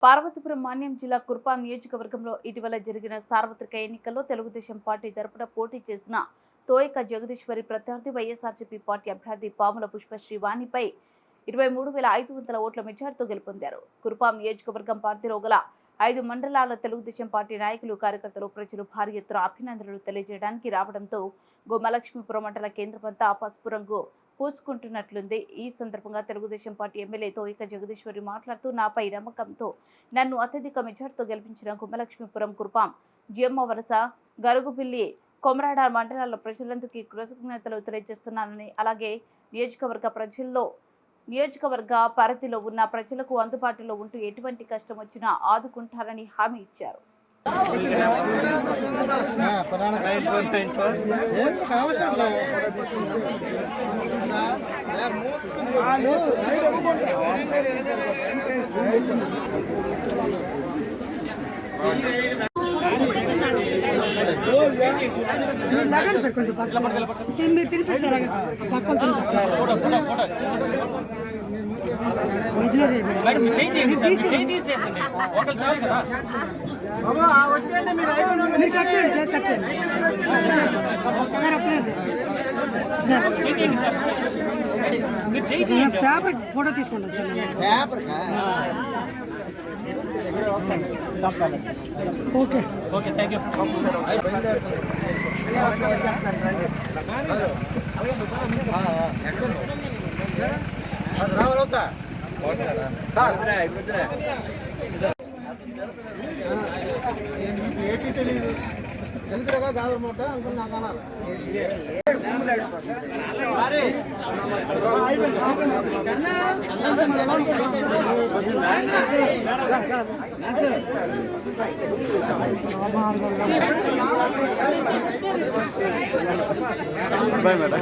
పార్వతీపురం మాన్యం జిల్లా కుర్పా నియోజకవర్గంలో ఇటీవల జరిగిన సార్వత్రిక ఎన్నికల్లో తెలుగుదేశం పార్టీ తరపున పోటీ చేసిన తోయక జగదీశ్వరి ప్రత్యర్థి వైఎస్ఆర్సీపీ పార్టీ అభ్యర్థి పాముల పుష్పశ్రీ వాణిపై 23,500 ఓట్ల మెజార్టీతో గెలుపొందారు. కుర్పా నియోజకవర్గం పరిధిలో గల 5 మండలాల తెలుగుదేశం పార్టీ నాయకులు, కార్యకర్తలు, ప్రజలు భారీ ఎత్తున అభినందనలు తెలియజేయడానికి రావడంతో గోమలక్ష్మీపురం మండల కేంద్రమంతా పసుపు రంగు పూసుకుంటున్నట్లుంది. ఈ సందర్భంగా తెలుగుదేశం పార్టీ ఎమ్మెల్యే తోయక జగదీశ్వరి మాట్లాడుతూ, నాపై నమ్మకంతో నన్ను అత్యధిక మెజార్టీతో గెలిపించిన గోమలక్ష్మీపురం, కుర్పాం, జియమ్మ వలస, గరుగుపిల్లి, కొమరాడ మండలాల ప్రజలందరికీ కృతజ్ఞతలు తెలియజేస్తున్నానని, అలాగే నియోజకవర్గ పరిధిలో ఉన్న ప్రజలకు అందుబాటులో ఉంటూ ఎటువంటి కష్టం వచ్చినా ఆదుకుంటారని హామీ ఇచ్చారు. పేపర్ ఫోటో తీసుకుంటాం sir. Okay okay, thank you. AP తెలియదు ఎందుకుగా గవర్నమెంట్ అంకుల్ నాకు అన్నారు. Bye madam.